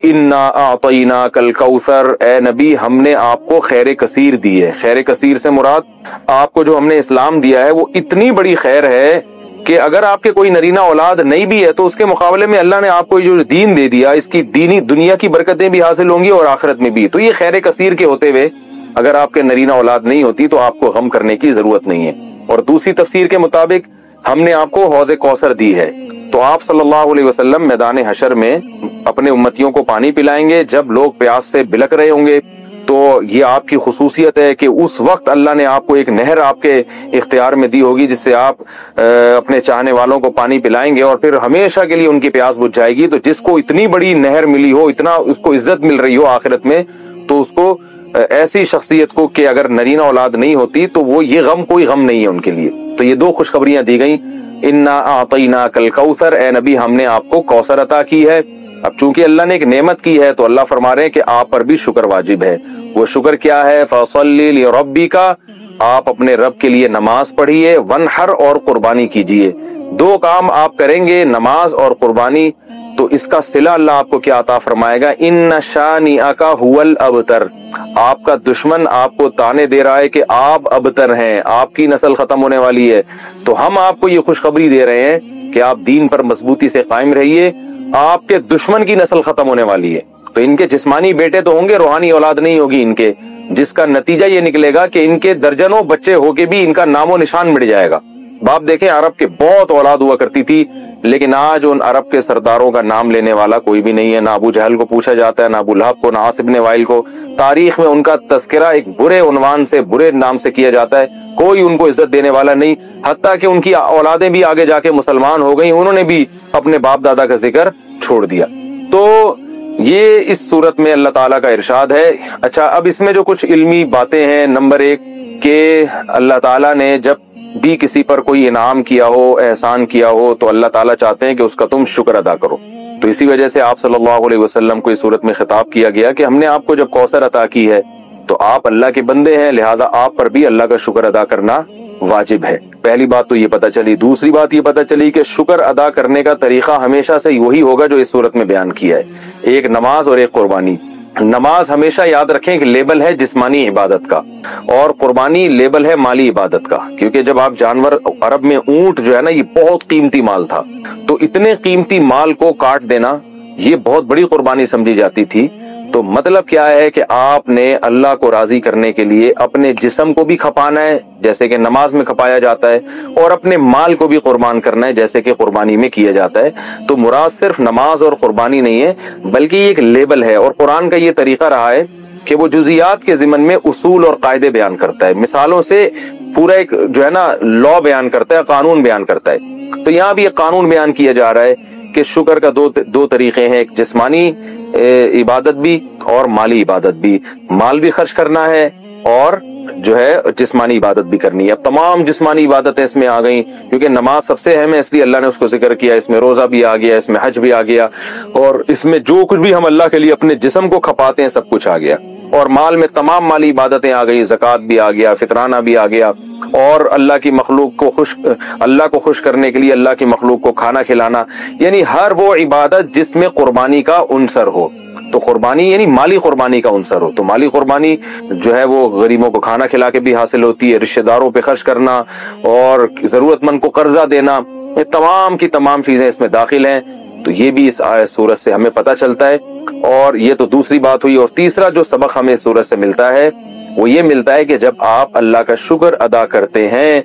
انا اعطیناک الکوثر، اے نبی ہم نے آپ کو خیر کثیر دی ہے۔ خیر کثیر سے مراد آپ کو جو ہم نے اسلام دیا ہے وہ اتنی بڑی خیر ہے کہ اگر آپ کے کوئی نرینہ اولاد نہیں بھی ہے تو اس کے مقابلے میں اللہ نے آپ کو جو دین دے دیا، اس کی دینی دنیا کی برکتیں بھی حاصل ہوں گی اور آخرت میں بھی۔ تو یہ خیر کثیر کے ہوتے ہوئے اگر آپ کے نرینہ اولاد نہیں ہوتی تو آپ کو غم کرنے کی ضرورت نہیں ہے۔ اور دوسری تفسیر کے مطابق ہم نے آپ کو حوض کوثر دی ہے، تو آپ صلی اللہ علیہ وسلم میدان حشر میں اپنے امتیوں کو پانی پلائیں گے جب لوگ پیاس سے بلک رہے ہوں گے۔ تو یہ آپ کی خصوصیت ہے کہ اس وقت اللہ نے آپ کو ایک نہر آپ کے اختیار میں دی ہوگی جس سے آپ اپنے چاہنے والوں کو پانی پلائیں گے اور پھر ہمیشہ کے لیے ان کی پیاس بجھ جائے گی۔ تو جس کو اتنی بڑی نہر ملی ہو، اتنا اس کو عزت مل رہی ہو آخرت میں، تو اس کو ایسی شخصیت کو کہ اگر نرینہ اولاد نہیں ہوتی تو وہ یہ غم کوئی غم نہیں ہے ان کے لیے۔ تو یہ دو خوشخبریاں دی گئیں، انا اعطیناک الکوثر، اے نبی ہم نے آپ کو کوثر عطا کی ہے۔ اب چونکہ اللہ نے ایک نعمت کی ہے تو اللہ فرما رہے ہیں کہ آپ پر بھی شکر واجب ہے۔ وہ شکر کیا ہے؟ فصلی لربک، آپ اپنے رب کے لیے نماز پڑھیے، ونحر اور قربانی کیجیے۔ دو کام آپ کریں گے، نماز اور قربانی، تو اس کا صلہ اللہ آپ کو کیا عطا فرمائے گا؟ ان شانئک ھو الابتر، آپ کا دشمن آپ کو تانے دے رہا ہے کہ آپ ابتر ہیں، آپ کی نسل ختم ہونے والی ہے، تو ہم آپ کو یہ خوشخبری دے رہے ہیں کہ آپ دین پر مضبوطی سے قائم رہیے، آپ کے دشمن کی نسل ختم ہونے والی ہے۔ تو ان کے جسمانی بیٹے تو ہوں گے، روحانی اولاد نہیں ہوگی ان کے، جس کا نتیجہ یہ نکلے گا کہ ان کے درجنوں بچے ہو کے بھی ان کا نام و نشان مٹ جائے گا۔ باپ دیکھیں عرب کے بہت اولاد ہوا کرتی تھی، لیکن آج ان عرب کے سرداروں کا نام لینے والا کوئی بھی نہیں ہے، نہ ابو جہل کو پوچھا جاتا ہے، نہ ابو لہب کو، نہ عاص بن وائل کو۔ تاریخ میں ان کا تذکرہ ایک برے عنوان سے، برے نام سے کیا جاتا ہے، کوئی ان کو عزت دینے والا نہیں، حتیٰ کہ ان کی اولادیں بھی آگے جا کے مسلمان ہو گئیں، انہوں نے بھی اپنے باپ دادا کا ذکر چھوڑ دیا۔ تو یہ اس صورت میں اللہ تعالیٰ کا ارشاد ہے۔ اچھا، اب اس میں جو کچھ علمی باتیں ہیں، نمبر ایک کہ اللہ تعالیٰ نے جب بھی کسی پر کوئی انعام کیا ہو، احسان کیا ہو، تو اللہ تعالیٰ چاہتے ہیں کہ اس کا تم شکر ادا کرو۔ تو اسی وجہ سے آپ صلی اللہ علیہ وسلم کو اس صورت میں خطاب کیا گیا کہ ہم نے آپ کو جب کوثر عطا کی ہے تو آپ اللہ کے بندے ہیں، لہذا آپ پر بھی اللہ کا شکر ادا کرنا واجب ہے۔ پہلی بات تو یہ پتہ چلی۔ دوسری بات یہ پتہ چلی کہ شکر ادا کرنے کا طریقہ ہمیشہ سے وہی ہوگا جو اس صورت میں بیان کیا ہے، ایک نماز اور ایک قربانی۔ نماز ہمیشہ یاد رکھیں کہ لیبل ہے جسمانی عبادت کا، اور قربانی لیبل ہے مالی عبادت کا، کیونکہ جب آپ جانور، عرب میں اونٹ جو ہے نا یہ بہت قیمتی مال تھا، تو اتنے قیمتی مال کو کاٹ دینا یہ بہت بڑی قربانی سمجھی جاتی تھی۔ تو مطلب کیا ہے کہ آپ نے اللہ کو راضی کرنے کے لیے اپنے جسم کو بھی کھپانا ہے جیسے کہ نماز میں کھپایا جاتا ہے، اور اپنے مال کو بھی قربان کرنا ہے جیسے کہ قربانی میں کیا جاتا ہے۔ تو مراد صرف نماز اور قربانی نہیں ہے، بلکہ یہ ایک لیبل ہے، اور قرآن کا یہ طریقہ رہا ہے کہ وہ جزیات کے ضمن میں اصول اور قاعدے بیان کرتا ہے، مثالوں سے پورا ایک جو ہے نا لا بیان کرتا ہے، قانون بیان کرتا ہے۔ تو یہاں بھی ایک قانون بیان کیا جا رہا ہے کہ شکر کا دو طریقے ہیں، ایک جسمانی عبادت بھی اور مالی عبادت بھی، مال بھی خرچ کرنا ہے اور جو ہے جسمانی عبادت بھی کرنی ہے۔ اب تمام جسمانی عبادتیں اس میں آ گئیں، کیونکہ نماز سب سے اہم ہے اس لیے اللہ نے اس کو ذکر کیا، اس میں روزہ بھی آ گیا، اس میں حج بھی آ گیا، اور اس میں جو کچھ بھی ہم اللہ کے لیے اپنے جسم کو کھپاتے ہیں سب کچھ آ گیا۔ اور مال میں تمام مالی عبادتیں آ گئی، زکوٰۃ بھی آ گیا، فطرانہ بھی آ گیا، اور اللہ کی مخلوق کو خوش کرنے کے لیے اللہ کی مخلوق کو کھانا کھلانا، یعنی ہر وہ عبادت جس میں قربانی کا عنصر ہو۔ تو قربانی یعنی مالی قربانی کا عنصر ہو، تو مالی قربانی جو ہے وہ غریبوں کو کھانا کھلا کے بھی حاصل ہوتی ہے، رشتہ داروں پہ خرچ کرنا اور ضرورت مند کو قرضہ دینا، یہ تمام کی تمام چیزیں اس میں داخل ہیں۔ تو یہ بھی اس سورت سے ہمیں پتہ چلتا ہے، اور یہ تو دوسری بات ہوئی۔ اور تیسرا جو سبق ہمیں اس سورت سے ملتا ہے وہ یہ ملتا ہے کہ جب آپ اللہ کا شکر ادا کرتے ہیں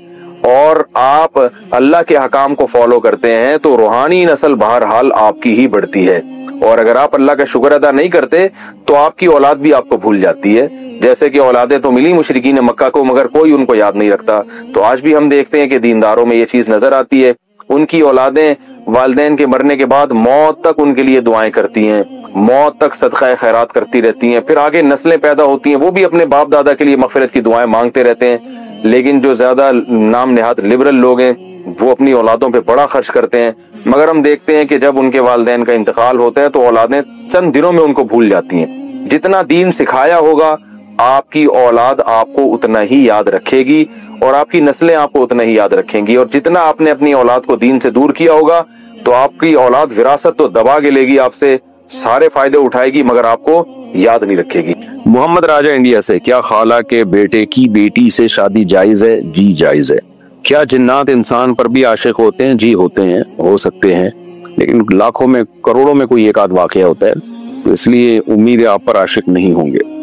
اور آپ اللہ کے حکام کو فالو کرتے ہیں تو روحانی نسل بہرحال آپ کی ہی بڑھتی ہے، اور اگر آپ اللہ کا شکر ادا نہیں کرتے تو آپ کی اولاد بھی آپ کو بھول جاتی ہے، جیسے کہ اولادیں تو ملی مشرکین مکہ کو مگر کوئی ان کو یاد نہیں رکھتا۔ تو آج بھی ہم دیکھتے ہیں کہ دینداروں میں یہ چیز نظر آتی ہے، ان کی اولادیں والدین کے مرنے کے بعد موت تک ان کے لیے دعائیں کرتی ہیں، موت تک صدقہ خیرات کرتی رہتی ہیں، پھر آگے نسلیں پیدا ہوتی ہیں وہ بھی اپنے باپ دادا کے لیے مغفرت کی دعائیں مانگتے رہتے ہیں۔ لیکن جو زیادہ نام نہاد لبرل لوگ ہیں وہ اپنی اولادوں پہ بڑا خرچ کرتے ہیں، مگر ہم دیکھتے ہیں کہ جب ان کے والدین کا انتقال ہوتا ہے تو اولادیں چند دنوں میں ان کو بھول جاتی ہیں۔ جتنا دین سکھایا ہوگا آپ کی اولاد آپ کو اتنا ہی یاد رکھے گی، اور آپ کی نسلیں آپ کو اتنا ہی یاد رکھیں گی، اور جتنا آپ نے اپنی اولاد کو دین سے دور کیا ہوگا تو آپ کی اولاد وراثت تو دبا کے لے گی آپ سے، سارے فائدے اٹھائے گی مگر آپ کو یاد نہیں رکھے گی۔ محمد راجہ انڈیا سے، کیا خالہ کے بیٹے کی بیٹی سے شادی جائز ہے؟ جی جائز ہے۔ کیا جنات انسان پر بھی عاشق ہوتے ہیں؟ جی ہوتے ہیں، ہو سکتے ہیں، لیکن لاکھوں میں کروڑوں میں کوئی ایک آدھ واقعہ ہوتا ہے، تو اس لیے امید ہے آپ پر عاشق نہیں ہوں گے۔